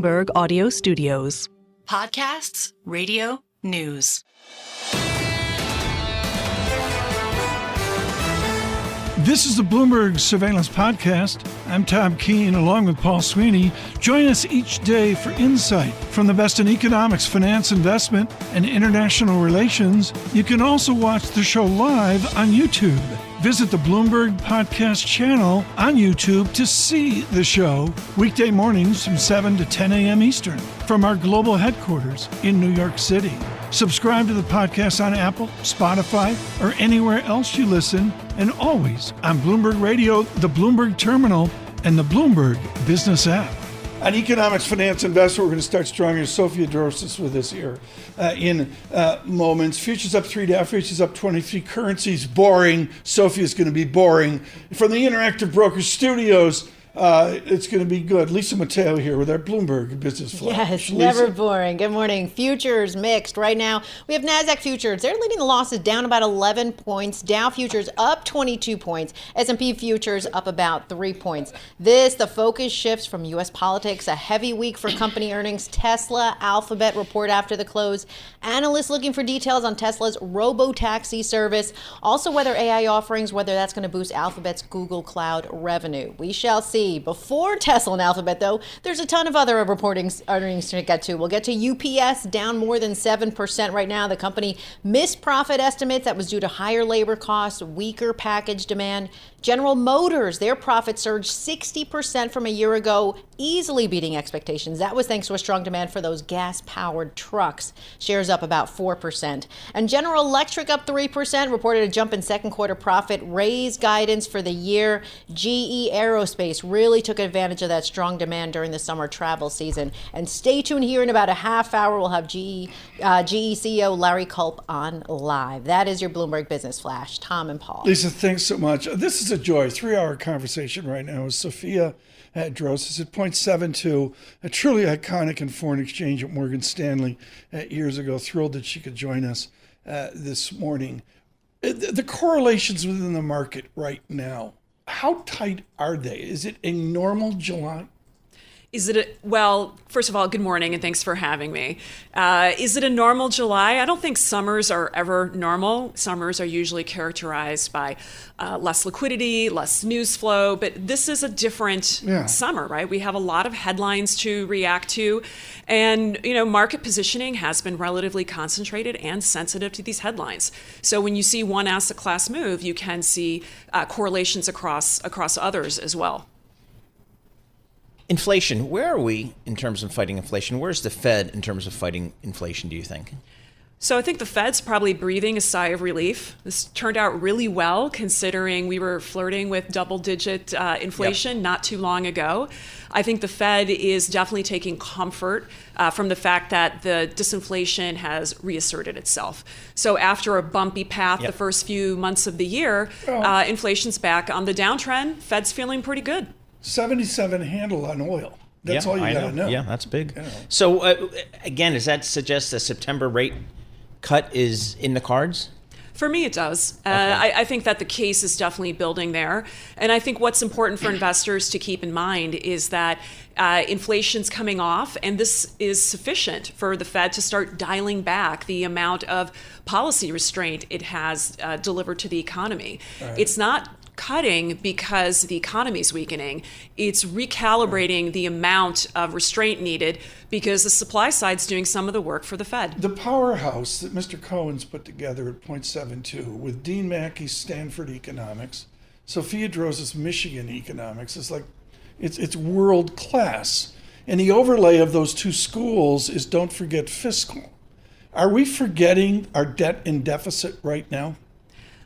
Bloomberg Audio Studios. Podcasts, radio, news. This is the Bloomberg Surveillance Podcast. I'm Tom Keene, along with Paul Sweeney. Join us each day for insight from the best in economics, finance, investment, and international relations. You can also watch the show live on YouTube. Visit the Bloomberg Podcast channel on YouTube to see the show weekday mornings from 7 to 10 a.m. Eastern from our global headquarters in New York City. Subscribe to the podcast on Apple, Spotify, or anywhere else you listen, and always on Bloomberg Radio, the Bloomberg Terminal, and the Bloomberg Business app. On economics, finance, investor, we're going to start strong here. Sophia Drossos with us here in moments. Futures up 3 down, futures up 23. Currencies boring. Sophia's going to be boring. From the Interactive Brokers Studios, it's going to be good. Lisa Mateo here with our Bloomberg Business Flash. Yes, Lisa? never boring. Good morning. Futures mixed. Right now, we have NASDAQ futures. They're leading the losses down about 11 points. Dow futures up 22 points. S&P futures up about 3 points. The focus shifts from U.S. politics. A heavy week for company earnings. Tesla, Alphabet report after the close. Analysts looking for details on Tesla's robo-taxi service. Also, whether AI offerings, whether that's going to boost Alphabet's Google Cloud revenue. We shall see. Before Tesla and Alphabet, though, there's a ton of other earnings to get to. We'll get to UPS, down more than 7% right now. The company missed profit estimates. That was due to higher labor costs, weaker package demand. General Motors, their profits surged 60% from a year ago, easily beating expectations. That was thanks to a strong demand for those gas-powered trucks. Shares up about 4%. And General Electric up 3%, reported a jump in second quarter profit, raised guidance for the year. GE Aerospace really took advantage of that strong demand during the summer travel season. And stay tuned here in about a half hour. We'll have GE CEO Larry Culp on live. That is your Bloomberg Business Flash. Tom and Paul. Lisa, thanks so much. This is a joy. 3-hour conversation right now with Sophia Drossos at 0.72, a truly iconic in foreign exchange at Morgan Stanley years ago. Thrilled that she could join us this morning. The correlations within the market right now, how tight are they? Is it a normal July? Well, first of all, good morning and thanks for having me. Is it a normal July? I don't think summers are ever normal. Summers are usually characterized by less liquidity, less news flow, but this is a different summer, right? We have a lot of headlines to react to, and market positioning has been relatively concentrated and sensitive to these headlines. So when you see one asset class move, you can see correlations across others as well. Inflation, where are we in terms of fighting inflation? Where's the Fed in terms of fighting inflation, do you think? So I think the Fed's probably breathing a sigh of relief. This turned out really well considering we were flirting with double-digit inflation not too long ago. I think the Fed is definitely taking comfort from the fact that the disinflation has reasserted itself. So after a bumpy path the first few months of the year, inflation's back on the downtrend. Fed's feeling pretty good. 77 handle on oil. That's all you got to know. Yeah, that's big. So again, does that suggest a September rate cut is in the cards? For me, it does. Okay. I think that the case is definitely building there. And I think what's important for investors to keep in mind is that inflation's coming off, and this is sufficient for the Fed to start dialing back the amount of policy restraint it has delivered to the economy. Right. It's not cutting because the economy is weakening. It's recalibrating the amount of restraint needed because the supply side's doing some of the work for the Fed. The powerhouse that Mr. Cohen's put together at 0.72 with Dean Mackey's Stanford Economics, Sophia Drossos' Michigan Economics is like, it's world class. And the overlay of those two schools is don't forget fiscal. Are we forgetting our debt and deficit right now?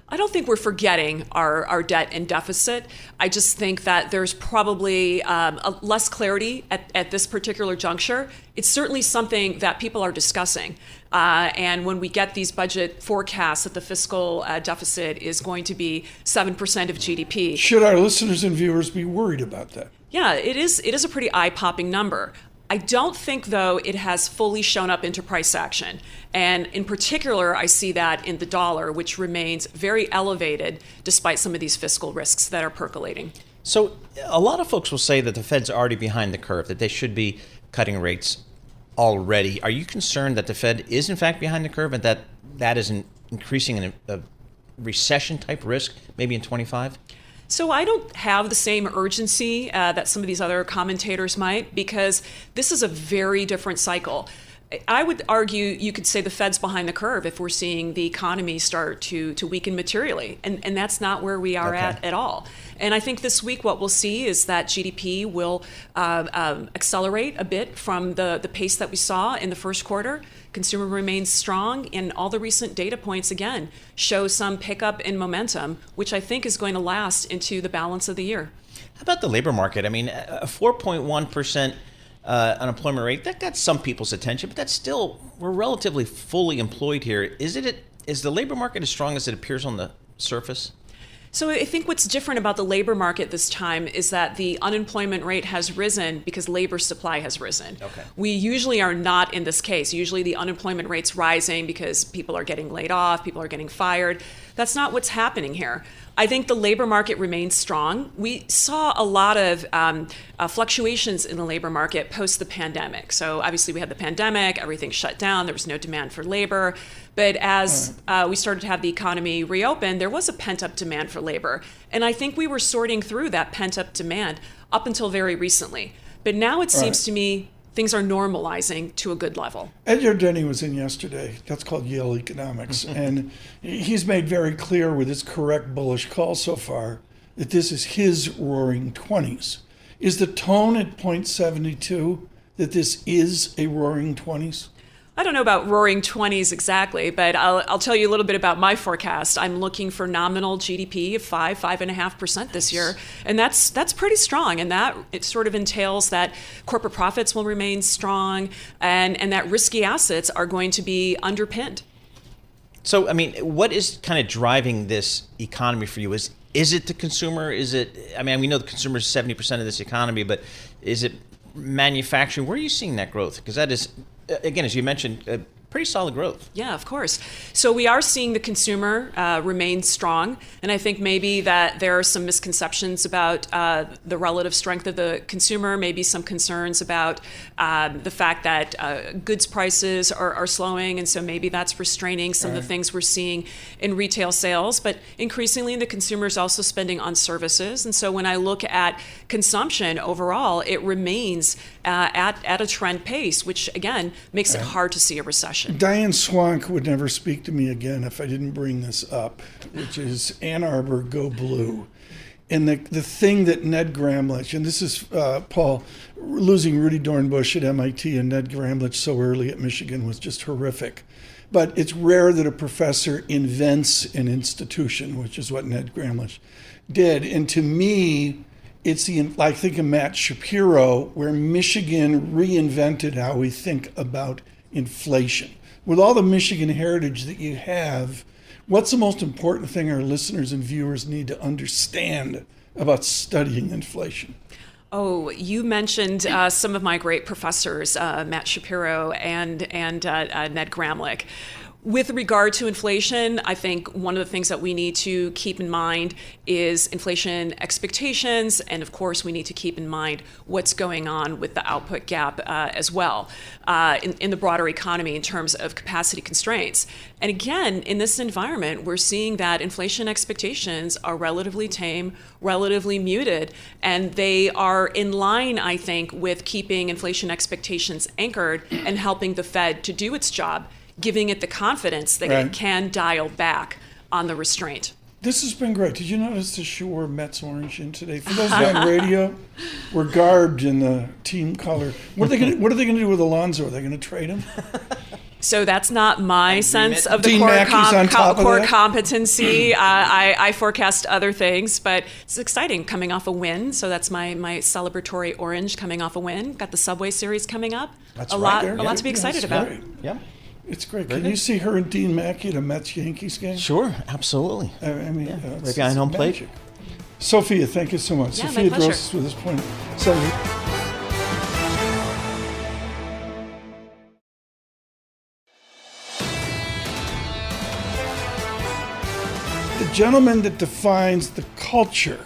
I don't think we're forgetting our debt and deficit. I just think that there's probably less clarity at this particular juncture. It's certainly something that people are discussing. And when we get these budget forecasts that the fiscal deficit is going to be 7% of GDP. Should our listeners and viewers be worried about that? Yeah, it is a pretty eye-popping number. I don't think, though, it has fully shown up into price action. And in particular, I see that in the dollar, which remains very elevated despite some of these fiscal risks that are percolating. So a lot of folks will say that the Fed's already behind the curve, that they should be cutting rates already. Are you concerned that the Fed is in fact behind the curve and that is increasing a recession type risk maybe in 25? So I don't have the same urgency that some of these other commentators might, because this is a very different cycle. I would argue you could say the Fed's behind the curve if we're seeing the economy start to weaken materially. And that's not where we are at all. And I think this week what we'll see is that GDP will accelerate a bit from the pace that we saw in the first quarter. Consumer remains strong, and all the recent data points, again, show some pickup in momentum, which I think is going to last into the balance of the year. How about the labor market? I mean, a 4.1% unemployment rate, that got some people's attention, but that's still, we're relatively fully employed here. Is the labor market as strong as it appears on the surface? So I think what's different about the labor market this time is that the unemployment rate has risen because labor supply has risen. Okay. We usually are not in this case. Usually the unemployment rate's rising because people are getting laid off, people are getting fired. That's not what's happening here. I think the labor market remains strong. We saw a lot of fluctuations in the labor market post the pandemic. So obviously we had the pandemic, everything shut down, there was no demand for labor. But as we started to have the economy reopen, there was a pent-up demand for labor. And I think we were sorting through that pent-up demand up until very recently. But now it seems to me things are normalizing to a good level. Edgar Denny was in yesterday. That's called Yale Economics. And he's made very clear with his correct bullish call so far that this is his roaring 20s. Is the tone at 0.72 that this is a roaring 20s? I don't know about roaring 20s exactly, but I'll tell you a little bit about my forecast. I'm looking for nominal GDP of 5.5% this year, and that's pretty strong. And that it sort of entails that corporate profits will remain strong, and that risky assets are going to be underpinned. So, I mean, what is kind of driving this economy for you? Is it the consumer? Is it? I mean, we know the consumer is 70% of this economy, but is it manufacturing? Where are you seeing that growth? Because that is, again, as you mentioned, pretty solid growth. Yeah, of course. So we are seeing the consumer remain strong. And I think maybe that there are some misconceptions about the relative strength of the consumer, maybe some concerns about the fact that goods prices are slowing. And so maybe that's restraining some of the things we're seeing in retail sales. But increasingly, the consumer is also spending on services. And so when I look at consumption overall, it remains at a trend pace, which, again, makes it hard to see a recession. Diane Swank would never speak to me again if I didn't bring this up, which is Ann Arbor, go blue. And the thing that Ned Gramlich, and this is Paul, losing Rudy Dornbush at MIT and Ned Gramlich so early at Michigan was just horrific. But it's rare that a professor invents an institution, which is what Ned Gramlich did. And to me, it's I think of Matt Shapiro, where Michigan reinvented how we think about inflation. With all the Michigan heritage that you have, what's the most important thing our listeners and viewers need to understand about studying inflation? Oh, you mentioned some of my great professors, Matt Shapiro and Ned Gramlich. With regard to inflation, I think one of the things that we need to keep in mind is inflation expectations. And of course, we need to keep in mind what's going on with the output gap as well in the broader economy in terms of capacity constraints. And again, in this environment, we're seeing that inflation expectations are relatively tame, relatively muted, and they are in line, I think, with keeping inflation expectations anchored and helping the Fed to do its job, giving it the confidence that it can dial back on the restraint. This has been great. Did you notice that she wore Mets orange in today? For those on radio, we're garbed in the team color. What are they going to do with Alonso? Are they going to trade him? So that's not my sense of the Dean core competency. I forecast other things, but it's exciting coming off a win. So that's my celebratory orange coming off a win. Got the Subway Series coming up. That's a lot to be excited about. Yeah. It's great. Can you see her and Dean Mackey at a Mets-Yankees game? Sure, absolutely. I mean, right behind home plate. Sophia, thank you so much. Yeah, Sophia my pleasure. Drossos with this point. So, the gentleman that defines the culture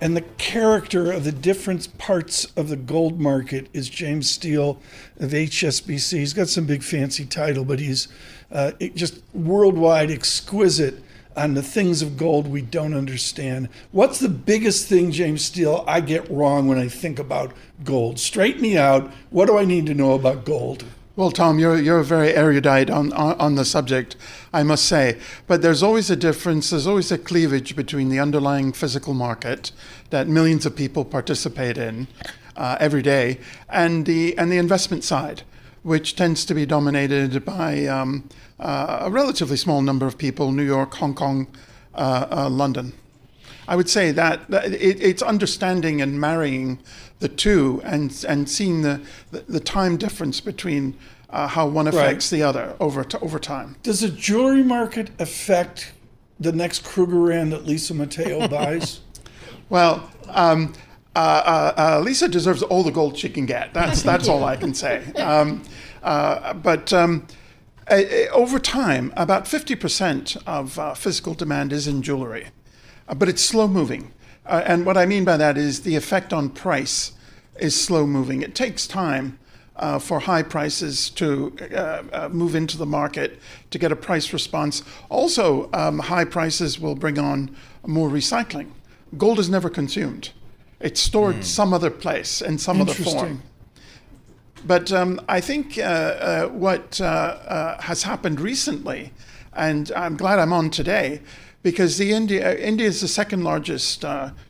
And the character of the different parts of the gold market is James Steele of HSBC. He's got some big fancy title, but he's just worldwide exquisite on the things of gold we don't understand. What's the biggest thing, James Steele, I get wrong when I think about gold? Straighten me out. What do I need to know about gold? Well, Tom, you're very erudite on the subject, I must say. But there's always a difference. There's always a cleavage between the underlying physical market that millions of people participate in every day, and the investment side, which tends to be dominated by a relatively small number of people: New York, Hong Kong, London. I would say that it's understanding and marrying the two and seeing the time difference between how one affects the other over time. Does the jewelry market affect the next Krugerrand that Lisa Mateo buys? Well, Lisa deserves all the gold she can get. That's all I can say. But over time, about 50% of physical demand is in jewelry. But it's slow moving. And what I mean by that is the effect on price is slow moving. It takes time for high prices to move into the market to get a price response. Also, high prices will bring on more recycling. Gold is never consumed. It's stored some other place in some other form. But I think what has happened recently, and I'm glad I'm on today, because India is the second largest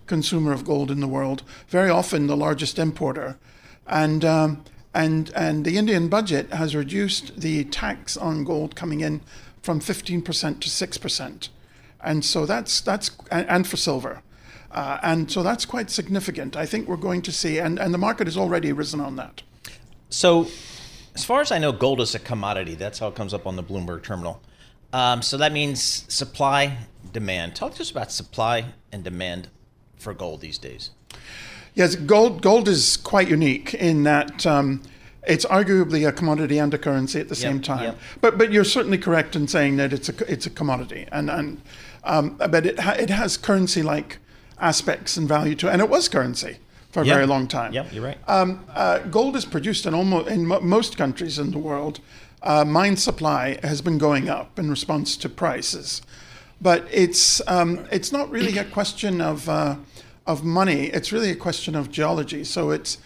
consumer of gold in the world, very often the largest importer, and the Indian budget has reduced the tax on gold coming in from 15% to 6%, and so that's and for silver, and so that's quite significant. I think we're going to see, and the market has already risen on that. So, as far as I know, gold is a commodity. That's how it comes up on the Bloomberg terminal. So that means supply, demand. Talk to us about supply and demand for gold these days. Yes, gold is quite unique in that it's arguably a commodity and a currency at the same time. Yep. But you're certainly correct in saying that it's a commodity, but it has currency-like aspects and value to it, and it was currency for a very long time. Yep, you're right. Gold is produced in most countries in the world. Mine supply has been going up in response to prices, but it's not really a question of money. It's really a question of geology. So it's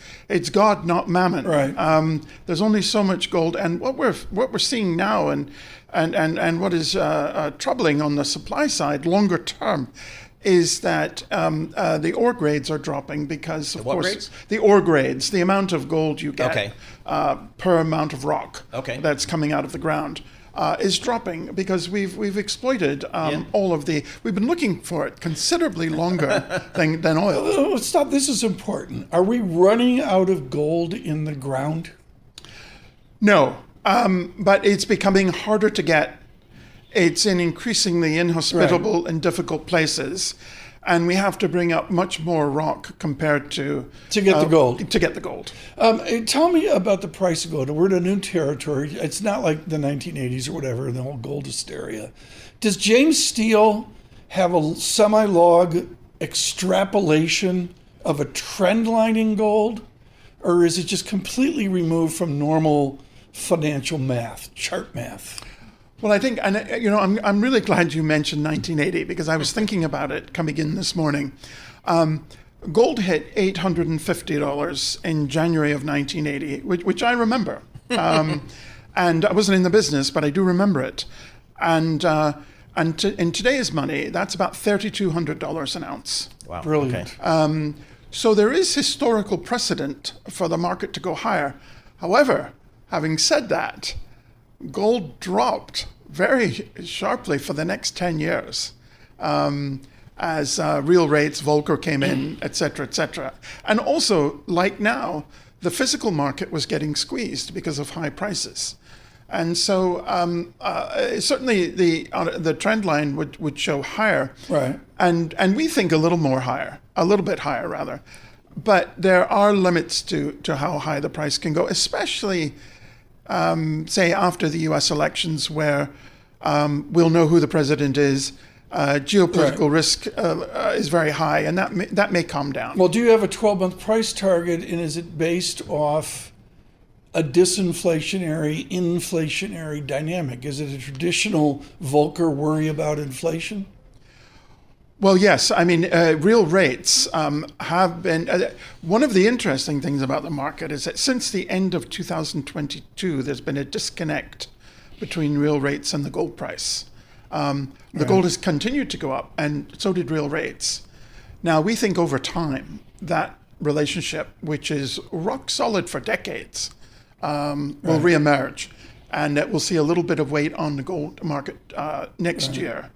God, not mammon. Right. There's only so much gold, and what we're seeing now, and what is troubling on the supply side, longer term, is that the ore grades are dropping because, of course, grades? The ore grades, the amount of gold you get per amount of rock that's coming out of the ground is dropping because we've exploited all of we've been looking for it considerably longer than oil. Stop, this is important. Are we running out of gold in the ground? No, but it's becoming harder to get. It's in increasingly inhospitable and difficult places, and we have to bring up much more rock compared to get the gold. To get the gold. Tell me about the price of gold. We're in a new territory. It's not like the 1980s or whatever, the whole gold hysteria. Does James Steele have a semi-log extrapolation of a trend line in gold, or is it just completely removed from normal financial math, chart math? Well, I think, and I'm really glad you mentioned 1980 because I was thinking about it coming in this morning. Gold hit $850 in January of 1980, which I remember. And I wasn't in the business, but I do remember it. And in today's money, that's about $3,200 an ounce. Wow. Brilliant. Okay. So there is historical precedent for the market to go higher. However, having said that, gold dropped very sharply for the next 10 years as real rates, Volcker came in, et cetera. And also, like now, the physical market was getting squeezed because of high prices. And so certainly the trend line would show higher. Right. And we think a little bit higher rather. But there are limits to how high the price can go, especially say after the U.S. elections, where we'll know who the president is, Geopolitical risk is very high, and that may calm down. Well, do you have a 12-month price target, and is it based off a disinflationary, inflationary dynamic? Is it a traditional Volcker worry about inflation? Well, yes. I mean, real rates have been... one of the interesting things about the market is that since the end of 2022, there's been a disconnect between real rates and the gold price. The gold has continued to go up, and so did real rates. Now, we think over time that relationship, which is rock solid for decades, will reemerge, and that we'll see a little bit of weight on the gold market next year.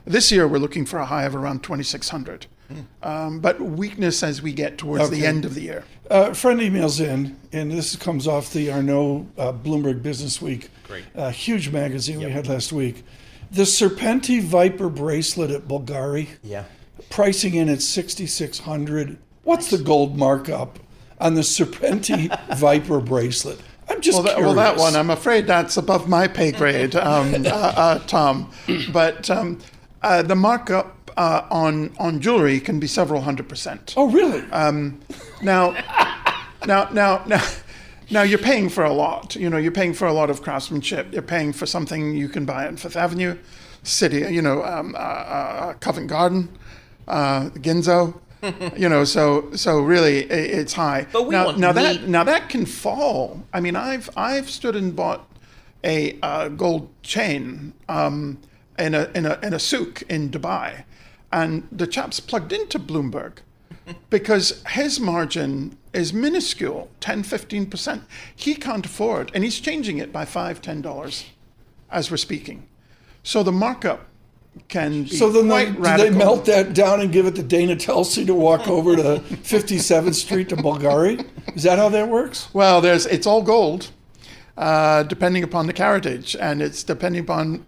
This year, we're looking for a high of around 2,600, but weakness as we get towards the end of the year. A friend emails in, and this comes off the Arnaud Bloomberg Business Week, huge magazine we had last week. The Serpenti Viper bracelet at Bulgari, pricing in at 6,600. What's the gold markup on the Serpenti Viper bracelet? I'm just curious. Well, that one, I'm afraid that's above my pay grade, Tom. But the markup on jewelry can be several 100%. Oh, really? Now you're paying for a lot. You know, you're paying for a lot of craftsmanship. You're paying for something you can buy on Fifth Avenue, City, Covent Garden, Ginzo. So really it's high. But that can fall. I mean, I've stood and bought a gold chain in a souk in Dubai, and the chap's plugged into Bloomberg because his margin is minuscule, 10-15%. He can't afford, and he's changing it by $5-10 as we're speaking. So the markup can be quite radical. Do they melt that down and give it to Dana Telsey to walk over to 57th Street to Bulgari? Is that how that works? Well, it's all gold, depending upon the caratage, and it's depending upon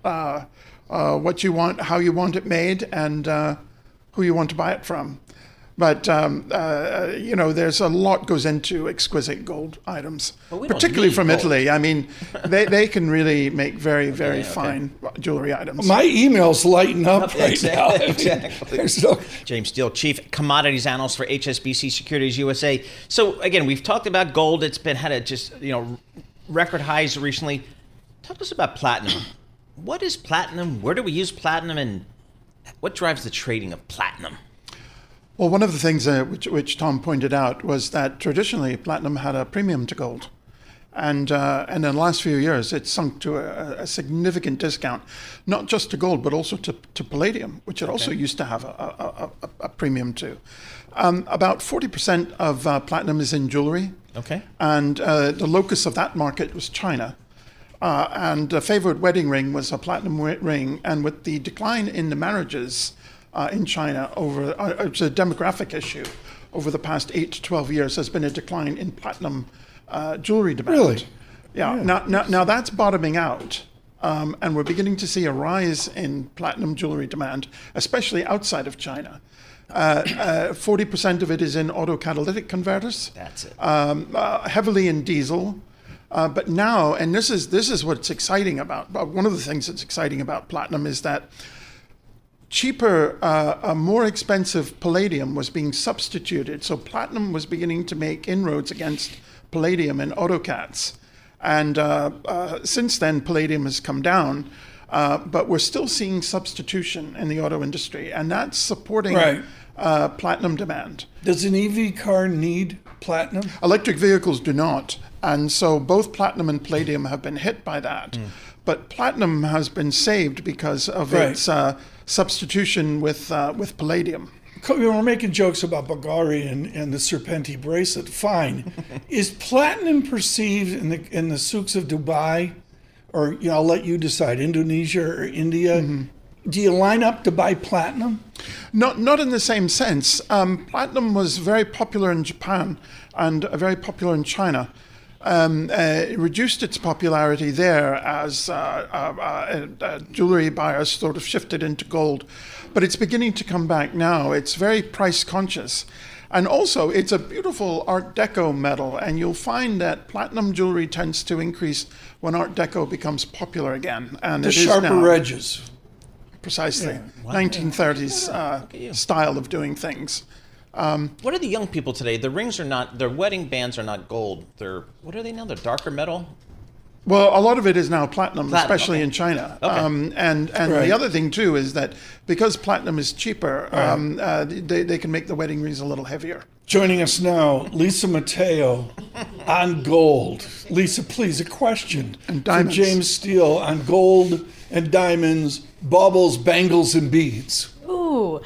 what you want, how you want it made, and who you want to buy it from. But, there's a lot goes into exquisite gold items, particularly from Italy. I mean, they can really make very, very fine jewelry items. My email's lighting up right now. Exactly. James Steele, Chief Commodities Analyst for HSBC Securities USA. So, again, we've talked about gold. It's been record highs recently. Talk to us about platinum. What is platinum? Where do we use platinum? And what drives the trading of platinum? Well, one of the things which Tom pointed out was that traditionally platinum had a premium to gold. And in the last few years, it's sunk to a significant discount, not just to gold, but also to palladium, which it also used to have a premium to. About 40% of platinum is in jewelry. Okay. And the locus of that market was China. And the favorite wedding ring was a platinum ring. And with the decline in the marriages in China it's a demographic issue over the past 8 to 12 years, there's been a decline in platinum jewelry demand. Really? Yeah. Now that's bottoming out, and we're beginning to see a rise in platinum jewelry demand, especially outside of China. 40% of it is in autocatalytic converters. That's it. Heavily in diesel. But now, and this is what's exciting about, one of the things that's exciting about platinum is that cheaper, more expensive palladium was being substituted. So platinum was beginning to make inroads against palladium in autocats. And since then, palladium has come down, but we're still seeing substitution in the auto industry, and that's supporting platinum demand. Does an EV car need platinum? Electric vehicles do not. And so both platinum and palladium have been hit by that. But platinum has been saved because of its substitution with palladium. We're making jokes about Bulgari and the Serpenti bracelet. Fine. Is platinum perceived in the souks of Dubai, or I'll let you decide, Indonesia or India? Mm-hmm. Do you line up to buy platinum? Not in the same sense. Platinum was very popular in Japan and very popular in China. It reduced its popularity there as jewelry buyers sort of shifted into gold. But it's beginning to come back now. It's very price conscious. And also, it's a beautiful Art Deco metal, and you'll find that platinum jewelry tends to increase when Art Deco becomes popular again. And the sharper edges. precisely. 1930s style of doing things. What are the young people today? The rings are not, their wedding bands are not gold. What are they now? They're darker metal? Well, a lot of it is now platinum, especially in China. Okay. And the other thing, too, is that because platinum is cheaper, they can make the wedding rings a little heavier. Joining us now, Lisa Mateo on gold. Lisa, please, a question And from diamonds. James Steele on gold and diamonds, baubles, bangles, and beads. Ooh.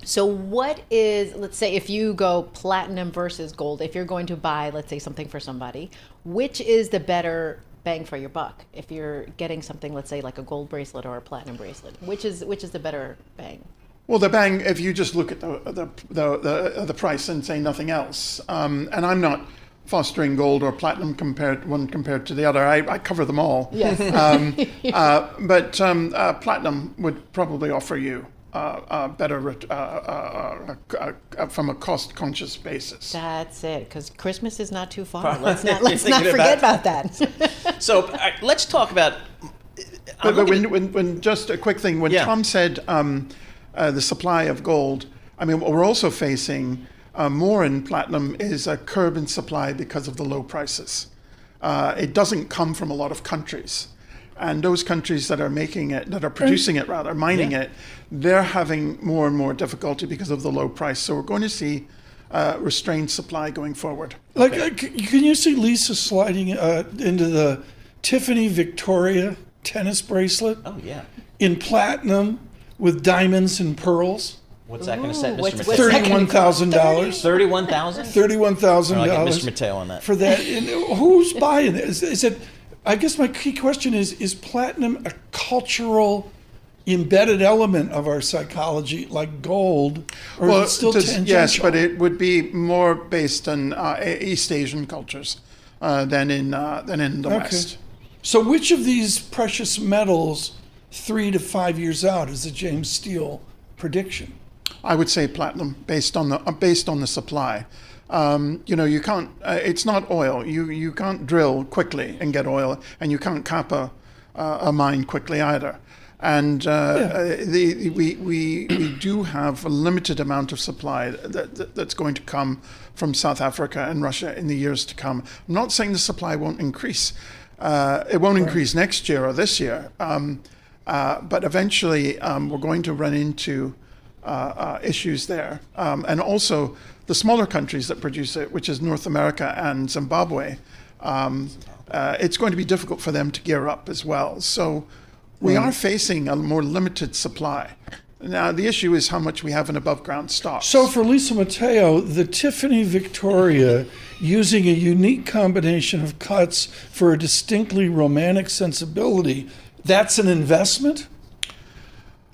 So what is, let's say if you go platinum versus gold, if you're going to buy, let's say, something for somebody, which is the better bang for your buck? If you're getting something, let's say, like a gold bracelet or a platinum bracelet, which is the better bang? Well, the bang, if you just look at the price and say nothing else, and I'm not fostering gold or platinum compared to the other. I cover them all. Yes. But platinum would probably offer you better from a cost-conscious basis. That's it, because Christmas is not too far. Let's not forget about that. So let's talk about. But when just a quick thing, when Tom said the supply of gold, I mean, what we're also facing more in platinum is a curb in supply because of the low prices. It doesn't come from a lot of countries. And those countries that are making it, that are producing it rather, mining it, they're having more and more difficulty because of the low price. So we're going to see restrained supply going forward. Like, can you see Lisa sliding into the Tiffany Victoria tennis bracelet? Oh, yeah. In platinum with diamonds and pearls? What's that going to set, Mr. what's Mateo? $31,000. $31,000? $31,000. I'll get Mr. Mateo on that. For that. And who's buying it? Is it? I guess my key question is platinum a cultural embedded element of our psychology like gold, or is it still tangential? Yes, but it would be more based on East Asian cultures than in the West. So which of these precious metals 3 to 5 years out is the James Steele prediction? I would say platinum, based on the supply. You can't. It's not oil. You can't drill quickly and get oil, and you can't cap a mine quickly either. And we do have a limited amount of supply that's going to come from South Africa and Russia in the years to come. I'm not saying the supply won't increase. It won't increase next year or this year, but eventually we're going to run into issues there, and also the smaller countries that produce it, which is North America and Zimbabwe. It's going to be difficult for them to gear up as well. So we are facing a more limited supply. Now, the issue is how much we have in above ground stocks. So for Lisa Mateo, the Tiffany Victoria, using a unique combination of cuts for a distinctly romantic sensibility, that's an investment?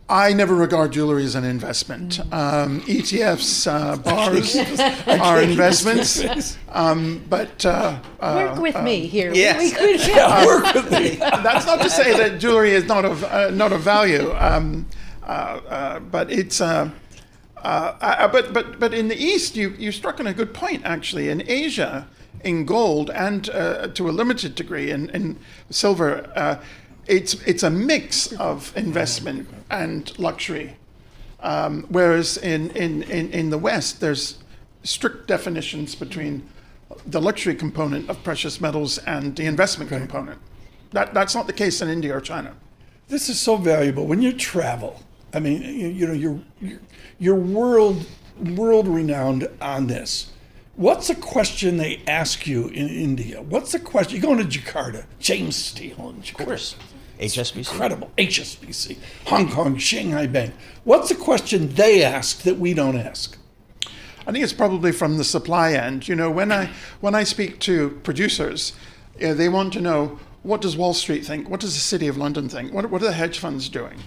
I never regard jewelry as an investment. ETFs, bars are investments. Work with me here. Yes. Work with me. That's not to say that jewelry is not of value, but it's. But in the East, you struck on a good point actually. In Asia, in gold and to a limited degree in silver. It's a mix of investment and luxury, whereas in the West there's strict definitions between the luxury component of precious metals and the investment component. That's not the case in India or China. This is so valuable when you travel. I mean, you're world renowned on this. What's a question they ask you in India? What's the question? You're going to Jakarta, James Steele in Jakarta. Of course. HSBC. Incredible. HSBC, Hong Kong, Shanghai Bank. What's the question they ask that we don't ask? I think it's probably from the supply end. When I speak to producers, they want to know, what does Wall Street think? What does the City of London think? What are the hedge funds doing?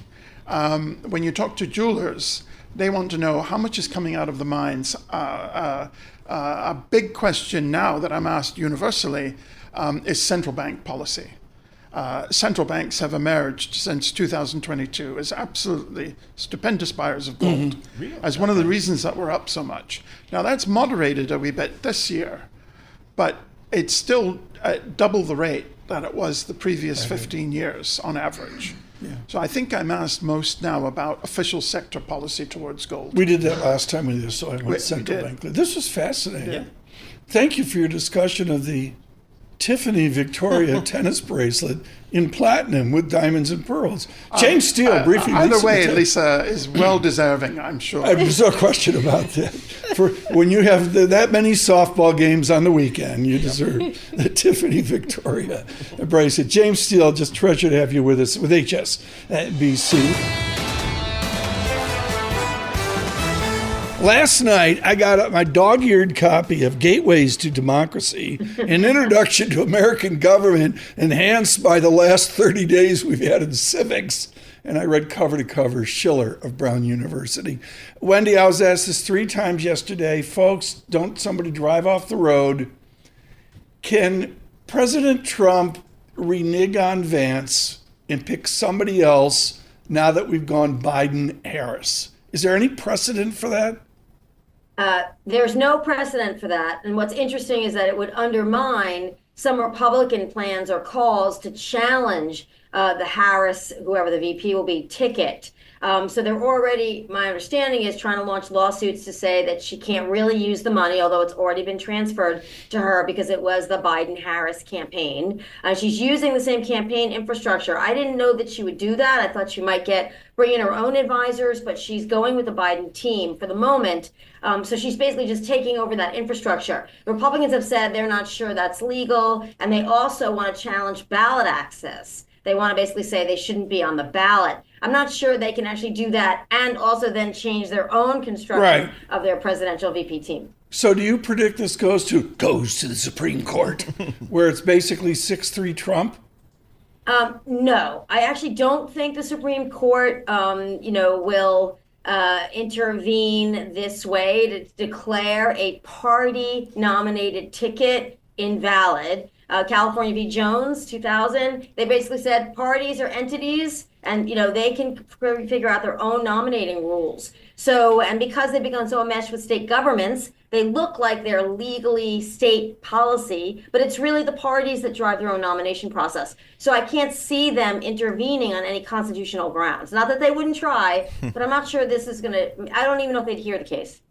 When you talk to jewelers, they want to know how much is coming out of the mines. A big question now that I'm asked universally is central bank policy. Central banks have emerged since 2022 as absolutely stupendous buyers of gold, as one of the reasons that we're up so much. Now that's moderated a wee bit this year, but it's still double the rate that it was the previous 15 years on average. So I think I'm asked most now about official sector policy towards gold. We did that last time with you, so I went We central did. bank. This was fascinating. Yeah. Thank you for your discussion of the Tiffany Victoria tennis bracelet in platinum with diamonds and pearls. James Steele briefly. Either way, Lisa is well deserving, I'm sure. There's no question about that. For when you have that many softball games on the weekend, you deserve the Tiffany Victoria bracelet. James Steele, just treasure to have you with us with HSBC. Last night, I got my dog-eared copy of Gateways to Democracy, an introduction to American government enhanced by the last 30 days we've had in civics. And I read cover to cover Schiller of Brown University. Wendy, I was asked this 3 times yesterday. Folks, don't somebody drive off the road. Can President Trump renege on Vance and pick somebody else now that we've gone Biden-Harris? Is there any precedent for that? There's no precedent for that. And what's interesting is that it would undermine some Republican plans or calls to challenge the Harris, whoever the VP will be, ticket. So they're already, my understanding is, trying to launch lawsuits to say that she can't really use the money, although it's already been transferred to her because it was the Biden-Harris campaign. She's using the same campaign infrastructure. I didn't know that she would do that. I thought she might bring in her own advisors, but she's going with the Biden team for the moment. So she's basically just taking over that infrastructure. The Republicans have said they're not sure that's legal, and they also want to challenge ballot access. They want to basically say they shouldn't be on the ballot. I'm not sure they can actually do that and also then change their own construction of their presidential VP team. So do you predict this goes to the Supreme Court, where it's basically 6-3 Trump? No, I actually don't think the Supreme Court, will intervene this way to declare a party-nominated ticket invalid. California v. Jones, 2000, they basically said parties are entities and, they can figure out their own nominating rules. So, and because they've become so enmeshed with state governments, they look like they're legally state policy, but it's really the parties that drive their own nomination process. So I can't see them intervening on any constitutional grounds. Not that they wouldn't try, but I'm not sure this is I don't even know if they'd hear the case.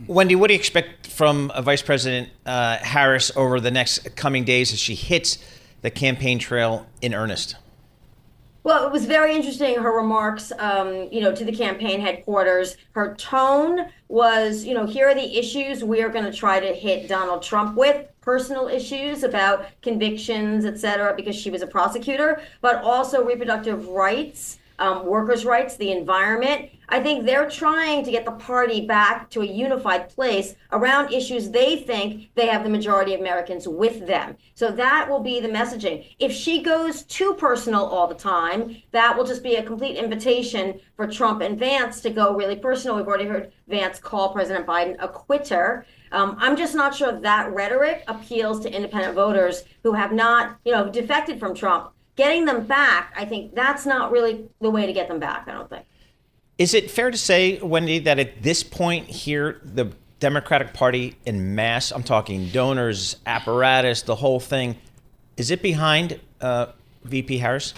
Wendy, what do you expect from Vice President Harris over the next coming days as she hits the campaign trail in earnest? Well, it was very interesting, her remarks, to the campaign headquarters. Her tone was, here are the issues we are going to try to hit Donald Trump with. Personal issues about convictions, et cetera, because she was a prosecutor, but also reproductive rights, workers' rights, the environment. I think they're trying to get the party back to a unified place around issues they think they have the majority of Americans with them. So that will be the messaging. If she goes too personal all the time, that will just be a complete invitation for Trump and Vance to go really personal. We've already heard Vance call President Biden a quitter. I'm just not sure that rhetoric appeals to independent voters who have not, defected from Trump. Getting them back, I think that's not really the way to get them back, I don't think. Is it fair to say, Wendy, that at this point here, the Democratic Party en masse, I'm talking donors, apparatus, the whole thing, is it behind VP Harris?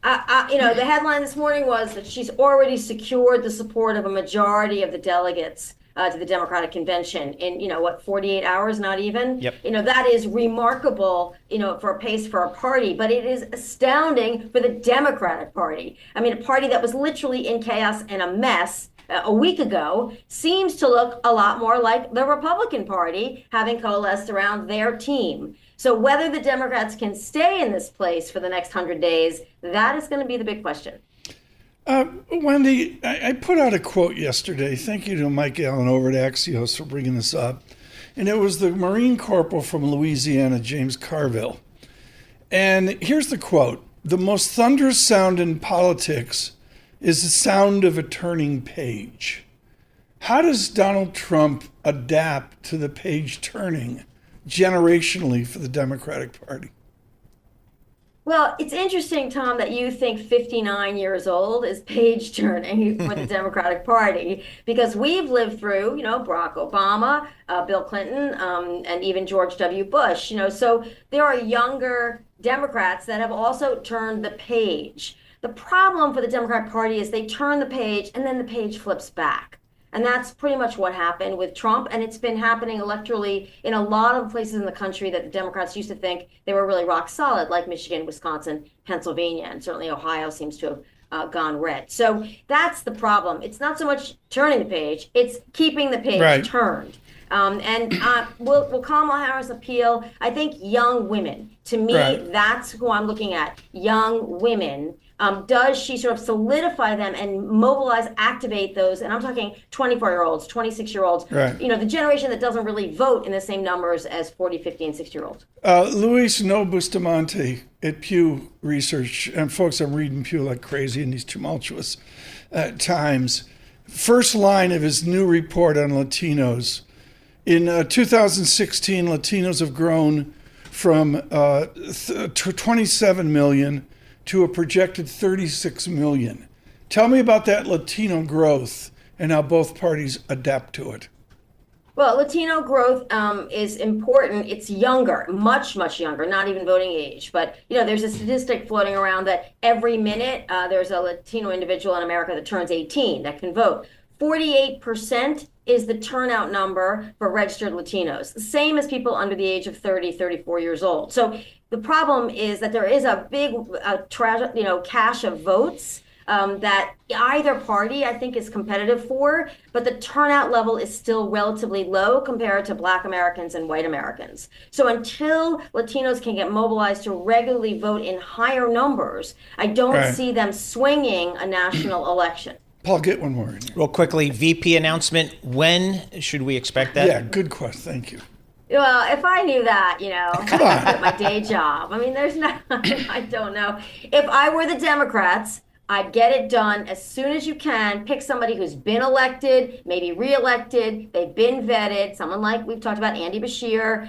The headline this morning was that she's already secured the support of a majority of the delegates to the Democratic Convention in, 48 hours, not even? Yep. That is remarkable, for a pace for a party, but it is astounding for the Democratic Party. I mean, a party that was literally in chaos and a mess a week ago seems to look a lot more like the Republican Party having coalesced around their team. So whether the Democrats can stay in this place for the next 100 days, that is going to be the big question. Wendy, I put out a quote yesterday. Thank you to Mike Allen over at Axios for bringing this up. And it was the Marine Corporal from Louisiana, James Carville. And here's the quote. "The most thunderous sound in politics is the sound of a turning page." How does Donald Trump adapt to the page turning generationally for the Democratic Party? Well, it's interesting, Tom, that you think 59 years old is page turning for the Democratic Party, because we've lived through, Barack Obama, Bill Clinton, and even George W. Bush, so there are younger Democrats that have also turned the page. The problem for the Democratic Party is they turn the page and then the page flips back. And that's pretty much what happened with Trump. And it's been happening electorally in a lot of places in the country that the Democrats used to think they were really rock solid, like Michigan, Wisconsin, Pennsylvania, and certainly Ohio seems to have gone red. So that's the problem. It's not so much turning the page, it's keeping the page turned. Will Kamala Harris appeal? I think young women. To me, that's who I'm looking at. Young women. Does she sort of solidify them and mobilize, activate those? And I'm talking 24-year-olds, 26-year-olds, the generation that doesn't really vote in the same numbers as 40, 50, and 60-year-olds. Luis No Bustamante at Pew Research, and folks, I'm reading Pew like crazy in these tumultuous times. First line of his new report on Latinos. In 2016, Latinos have grown from 27 million to a projected 36 million. Tell me about that Latino growth and how both parties adapt to it. Well, Latino growth is important. It's younger, much, much younger, not even voting age. But, there's a statistic floating around that every minute there's a Latino individual in America that turns 18 that can vote. 48% is the turnout number for registered Latinos, the same as people under the age of 30, 34 years old. So the problem is that there is a big cache of votes that either party, I think, is competitive for, but the turnout level is still relatively low compared to Black Americans and white Americans. So until Latinos can get mobilized to regularly vote in higher numbers, I don't see them swinging a national election. Paul, get one more in here. Real quickly, VP announcement. When should we expect that? Yeah, good question. Thank you. Well, if I knew that, Come on. I'd quit my day job. I mean, I don't know. If I were the Democrats, I'd get it done as soon as you can. Pick somebody who's been elected, maybe reelected, they've been vetted, someone like we've talked about Andy Bashir,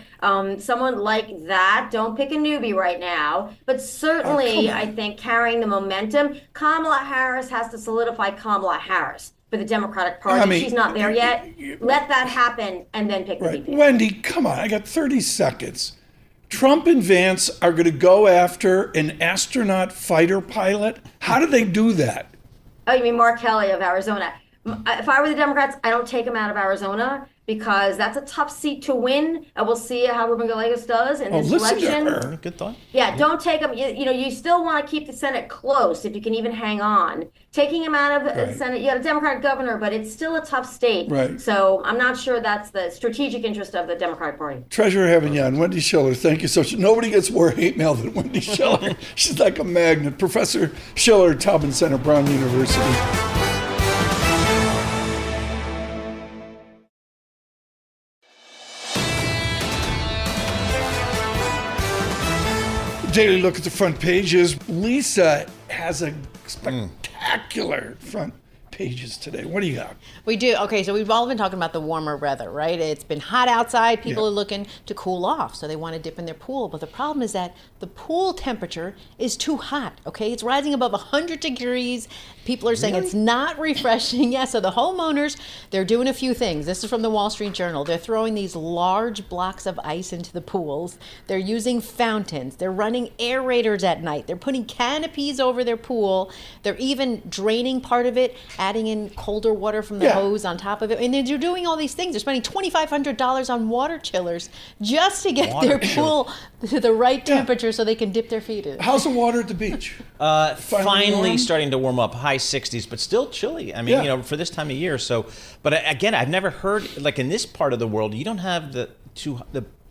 someone like that. Don't pick a newbie right now. But certainly, I think carrying the momentum, Kamala Harris has to solidify Kamala Harris for the Democratic Party. She's not there yet. Let that happen and then pick the VP. Wendy, come on. I got 30 seconds. Trump and Vance are going to go after an astronaut fighter pilot. How do they do that? Oh, you mean Mark Kelly of Arizona? If I were the Democrats, I don't take him out of Arizona because that's a tough seat to win. And we'll see how Ruben Gallegos does in this election. To her. Good thought. Yeah, don't take him. You still want to keep the Senate close if you can even hang on. Taking him out of the Senate, you got a Democratic governor, but it's still a tough state. Right. So I'm not sure that's the strategic interest of the Democratic Party. Treasure having you on. Wendy Schiller, thank you so much. Nobody gets more hate mail than Wendy Schiller. She's like a magnet. Professor Schiller, Taubman Center, Brown University. Daily look at the front pages. Lisa has a spectacular front pages today. What do you got? We do. Okay, so we've all been talking about the warmer weather, right? It's been hot outside. People are looking to cool off, so they want to dip in their pool. But the problem is that the pool temperature is too hot, okay? It's rising above 100 degrees. People are saying it's not refreshing. Yeah, so the homeowners, they're doing a few things. This is from the Wall Street Journal. They're throwing these large blocks of ice into the pools. They're using fountains. They're running aerators at night. They're putting canopies over their pool. They're even draining part of it, adding in colder water from the hose on top of it. And they're doing all these things. They're spending $2,500 on water chillers just to get their pool to the right temperature so they can dip their feet in. How's the water at the beach? Finally starting to warm up, high 60s, but still chilly. I mean, for this time of year. So, but again, I've never heard, like in this part of the world, you don't have the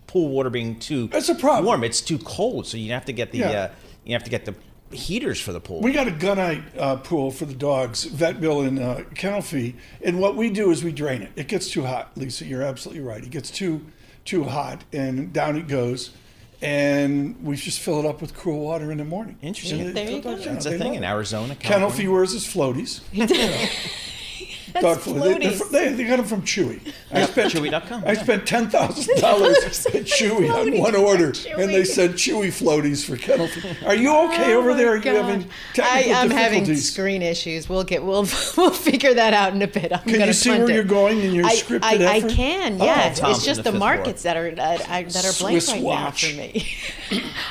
pool water being too warm. It's too cold. So you have to get the heaters for the pool. We got a gunite pool for the dogs, vet bill and kennel fee, and what we do is we drain it. It gets too hot, Lisa. You're absolutely right. It gets too hot, and down it goes. And we just fill it up with cool water in the morning. Interesting. There you go. That's a thing in Arizona. Kennel fee wears his floaties. Dog food. They got them from Chewy. Chewy.com. I spent $10,000 at Chewy on one order, and they said Chewy floaties for kennel feed. Are you okay over there? Are you having technical I'm having difficulties? screen issues. We'll figure that out in a bit. Can you see where you're going in your scripted effort? I can. Yeah, Tom it's just the markets that are blank right now for me.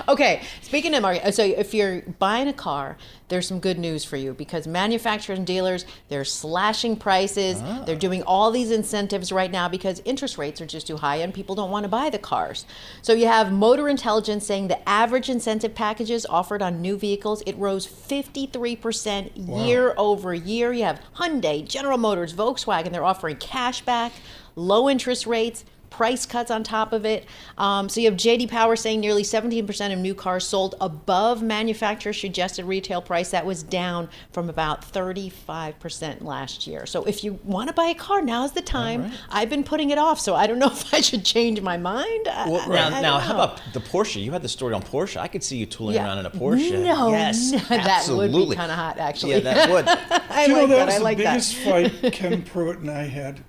Okay, speaking of market, so if you're buying a car, there's some good news for you because manufacturers and dealers, they're slashing prices. They're doing all these incentives right now because interest rates are just too high and people don't want to buy the cars. So you have Motor Intelligence saying the average incentive packages offered on new vehicles, it rose 53% year over year. You have Hyundai, General Motors, Volkswagen, they're offering cash back, low interest rates, price cuts on top of it. So you have J.D. Power saying nearly 17% of new cars sold above manufacturer suggested retail price. That was down from about 35% last year. So if you want to buy a car, now's the time. Right. I've been putting it off, so I don't know if I should change my mind. Well, now how about the Porsche? You had the story on Porsche. I could see you tooling around in a Porsche. Yes, that would be kind of hot, actually. Yeah, that would. That was the biggest fight Ken Pruitt and I had.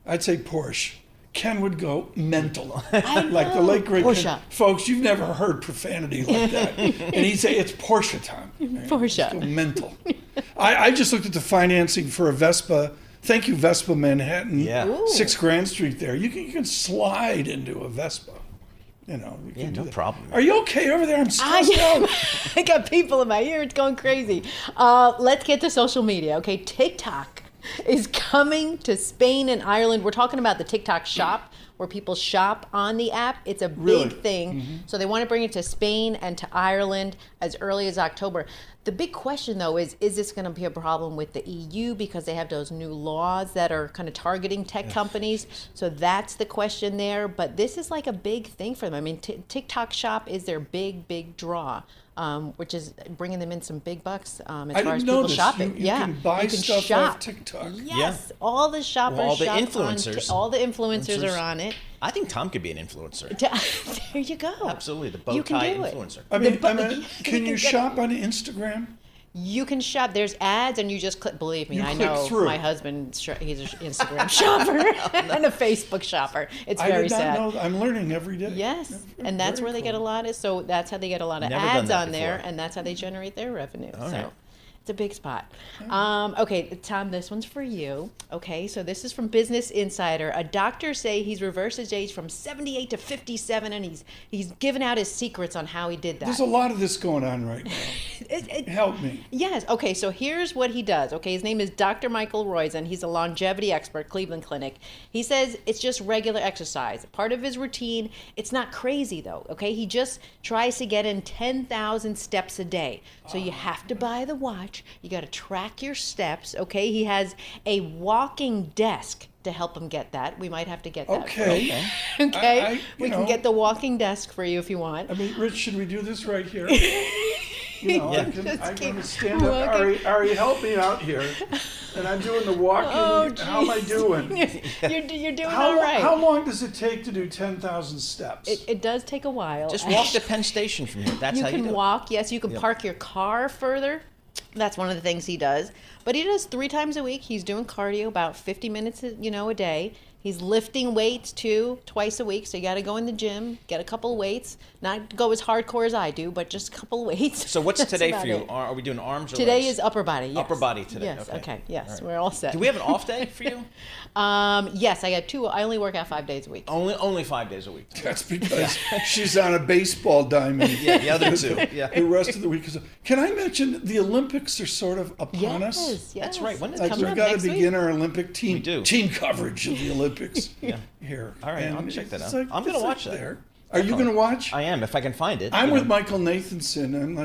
I'd say Porsche. Ken would go mental. Like the late great Ken. Folks, you've never heard profanity like that. And he'd say, it's Porsche time. Porsche. Go mental. I just looked at the financing for a Vespa. Thank you, Vespa Manhattan. Yeah. 6 Grand Street there. You can slide into a Vespa. No problem. Are you okay over there? I'm stressed out. I got people in my ear. It's going crazy. Let's get to social media. Okay, TikTok is coming to Spain and Ireland. We're talking about the TikTok shop where people shop on the app. It's a big thing. Mm-hmm. So they want to bring it to Spain and to Ireland as early as October. The big question, though, is this going to be a problem with the EU because they have those new laws that are kind of targeting tech companies? So that's the question there. But this is like a big thing for them. I mean, TikTok shop is their big draw. Which is bringing them in some big bucks as far as people shopping. You can buy stuff off TikTok. Yes, all the shoppers all the influencers. All the influencers are on it. I think Tom could be an influencer. There you go. Absolutely, the bow tie influencer. I mean, can you shop on Instagram? You can shop. There's ads, and you just click. Believe me, I know my husband. He's an Instagram shopper and a Facebook shopper. It's very sad. I did not know. I'm learning every day. Yes, and that's where they get a lot of. So that's how they get a lot of ads on there, and that's how they generate their revenue. So it's a big spot. Okay, Tom, this one's for you. Okay, so this is from Business Insider. A doctor say he's reversed his age from 78 to 57, and he's given out his secrets on how he did that. There's a lot of this going on right now. Help me. Yes. Okay, so here's what he does. Okay, his name is Dr. Michael Roizen. He's a longevity expert, Cleveland Clinic. He says it's just regular exercise, part of his routine. It's not crazy, though. Okay, he just tries to get in 10,000 steps a day. So you have to buy the watch. You got to track your steps. Okay, he has a walking desk to help him get that. We might have to get that. Okay. Okay. We can get the walking desk for you if you want. I mean, Rich, should we do this right here? I can stand up. Ari, help me out here. And I'm doing the walking. How am I doing? You're doing all right. How long does it take to do 10,000 steps? It does take a while. Just walk to Penn Station from here. That's how you do it. You can walk. Yes, you can park your car further. That's one of the things he does. But he does 3 times a week. He's doing cardio about 50 minutes, a day. He's lifting weights too, twice a week. So you got to go in the gym, get a couple of weights. Not go as hardcore as I do, but just a couple of weights. So what's today for you? Are we doing arms or today legs? Is upper body. Yes. Upper body today. Yes. Okay. Yes. Right. We're all set. Do we have an off day for you? Yes, I got 2. I only work out 5 days a week. Only 5 days a week. That's because she's on a baseball diamond. Yeah, the other 2. Yeah. The rest of the week is. Can I mention the Olympics are sort of upon us? Yes. That's right. When is it? We've got to begin our Olympic team coverage of the Olympics. Here. All right, I'll check that out. I'm going to watch that. There. Are you going to watch? I am, if I can find it. I'm with Michael Nathanson, and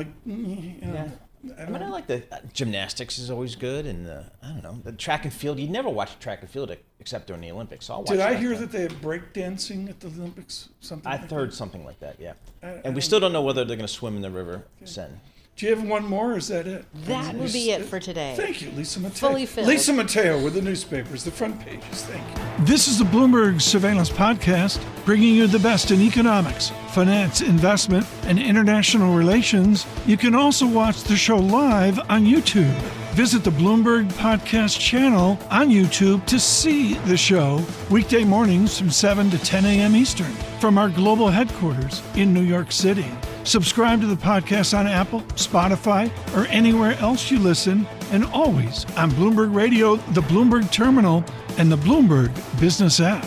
I like the gymnastics is always good, and I don't know, the track and field. You never watch track and field except during the Olympics. So I'll watch Did I hear that they have breakdancing at the Olympics? I've heard something like that, yeah. And we still don't know whether they're going to swim in the River Seine. Do you have one more, or is that it? That will be it for today. Thank you, Lisa Mateo. Fully filled. Lisa Mateo with the newspapers, the front pages. Thank you. This is the Bloomberg Surveillance Podcast, bringing you the best in economics, finance, investment, and international relations. You can also watch the show live on YouTube. Visit the Bloomberg Podcast channel on YouTube to see the show weekday mornings from 7 to 10 a.m. Eastern from our global headquarters in New York City. Subscribe to the podcast on Apple, Spotify, or anywhere else you listen, and always on Bloomberg Radio, the Bloomberg Terminal, and the Bloomberg Business app.